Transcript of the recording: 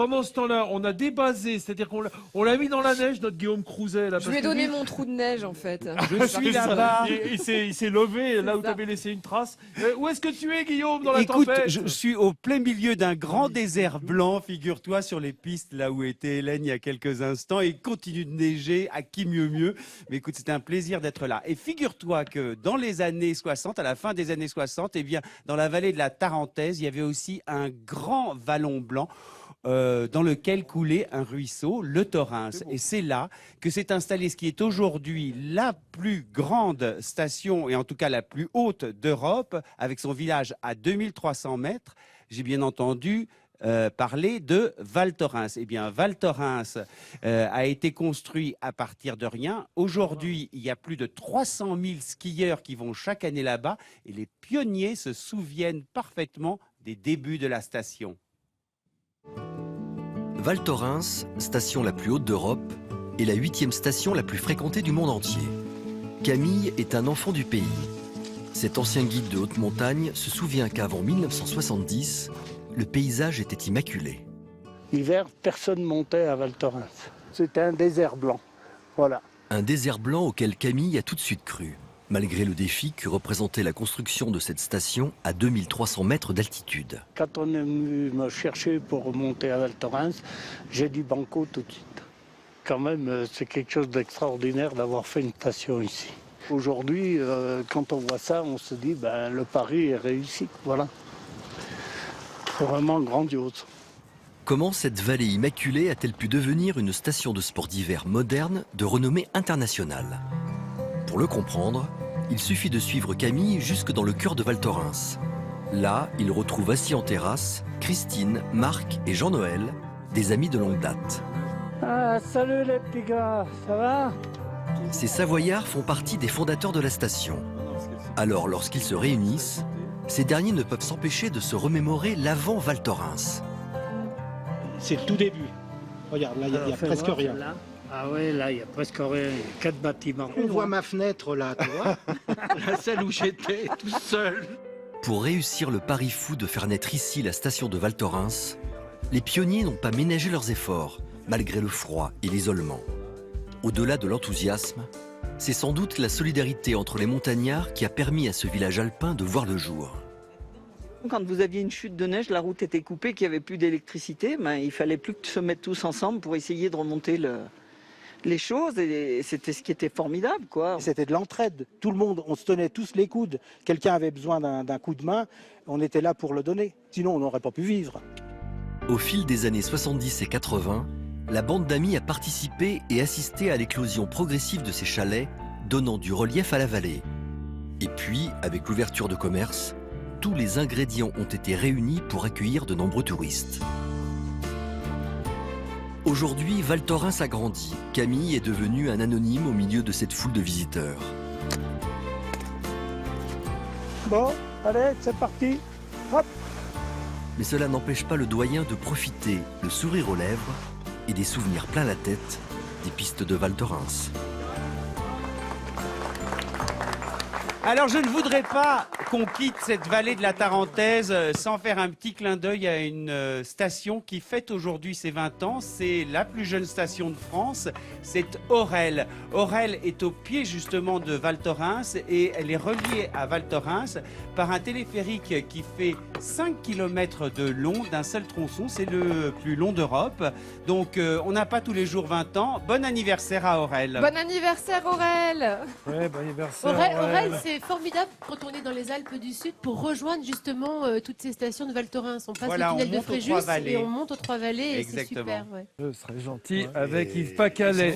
pendant ce temps-là, on a débasé, c'est-à-dire on l'a mis dans la neige, notre Guillaume Crouzet. Là, Je lui ai donné mon trou de neige en fait. Je suis là-bas. Il s'est levé là où tu avais laissé une trace. Où est-ce que tu es, Guillaume, dans la tempête? Je suis au plein milieu d'un grand désert blanc, figure-toi, sur les pistes là où était Hélène il y a quelques instants, et il continue de neiger, à qui mieux. Mais écoute, c'était un plaisir d'être là. Et figure-toi que dans les années 60, à la fin des années 60, eh bien, dans la vallée de la Tarentaise, il y avait aussi un grand vallon blanc dans lequel coulait un ruisseau, le Thorens. Et c'est là que s'est installée ce qui est aujourd'hui la plus grande station, et en tout cas la plus haute d'Europe, avec son village à 2300 mètres. J'ai bien entendu parler de Val Thorens. Eh bien, Val Thorens a été construit à partir de rien. Aujourd'hui, il y a plus de 300 000 skieurs qui vont chaque année là-bas, et les pionniers se souviennent parfaitement des débuts de la station. Val Thorens, station la plus haute d'Europe, est la 8e station la plus fréquentée du monde entier. Camille est un enfant du pays. Cet ancien guide de haute montagne se souvient qu'avant 1970, le paysage était immaculé. L'hiver, personne ne montait à Val Thorens. C'était un désert blanc. Voilà. Un désert blanc auquel Camille a tout de suite cru, malgré le défi que représentait la construction de cette station à 2300 mètres d'altitude. Quand on est venu me chercher pour monter à Val Thorens, j'ai dit banco tout de suite. Quand même, c'est quelque chose d'extraordinaire d'avoir fait une station ici. Aujourd'hui, quand on voit ça, on se dit le pari est réussi. Voilà. C'est vraiment grandiose. Comment cette vallée immaculée a-t-elle pu devenir une station de sport d'hiver moderne de renommée internationale? Pour le comprendre, il suffit de suivre Camille jusque dans le cœur de Val Thorens. Là, il retrouve assis en terrasse Christine, Marc et Jean-Noël, des amis de longue date. Ah, salut les petits gars, ça va? Ces Savoyards font partie des fondateurs de la station. Alors, lorsqu'ils se réunissent, ces derniers ne peuvent s'empêcher de se remémorer l'avant Val Thorens. C'est le tout début. Regarde, là, il n'y a presque rien. Là. Ah ouais, là, il n'y a presque rien. Il y a 4 bâtiments. On voit ma fenêtre, là, tu vois. La celle où j'étais, tout seul. Pour réussir le pari fou de faire naître ici la station de Val Thorens, les pionniers n'ont pas ménagé leurs efforts, malgré le froid et l'isolement. Au-delà de l'enthousiasme, c'est sans doute la solidarité entre les montagnards qui a permis à ce village alpin de voir le jour. Quand vous aviez une chute de neige, la route était coupée, qu'il n'y avait plus d'électricité, il fallait plus que se mettre tous ensemble pour essayer de remonter les choses, et c'était ce qui était formidable, quoi. C'était de l'entraide. Tout le monde, on se tenait tous les coudes. Quelqu'un avait besoin d'un coup de main, on était là pour le donner. Sinon, on n'aurait pas pu vivre. Au fil des années 70 et 80, la bande d'amis a participé et assisté à l'éclosion progressive de ces chalets, donnant du relief à la vallée. Et puis, avec l'ouverture de commerce, tous les ingrédients ont été réunis pour accueillir de nombreux touristes. Aujourd'hui, Val Thorens a grandi. Camille est devenue un anonyme au milieu de cette foule de visiteurs. Bon, allez, c'est parti. Hop. Mais cela n'empêche pas le doyen de profiter, le sourire aux lèvres et des souvenirs plein la tête des pistes de Val Thorens. Alors, je ne voudrais pas qu'on quitte cette vallée de la Tarentaise sans faire un petit clin d'œil à une station qui fête aujourd'hui ses 20 ans. C'est la plus jeune station de France, c'est Aurel. Aurel est au pied justement de Val Thorens et elle est reliée à Val Thorens par un téléphérique qui fait 5 km de long d'un seul tronçon. C'est le plus long d'Europe. Donc, on n'a pas tous les jours 20 ans. Bon anniversaire à Aurel. Bon anniversaire Aurel. Ouais, bon anniversaire. Aurel, c'est formidable quand on est dans les Alpes du Sud pour rejoindre justement toutes ces stations de Val Thorens. On passe Voilà, le tunnel on de monte aux Fréjus Trois-Vallées. et on monte aux Trois-Vallées et c'est Exactement. super. Ouais. Je serais gentil avec Yves Pacalet.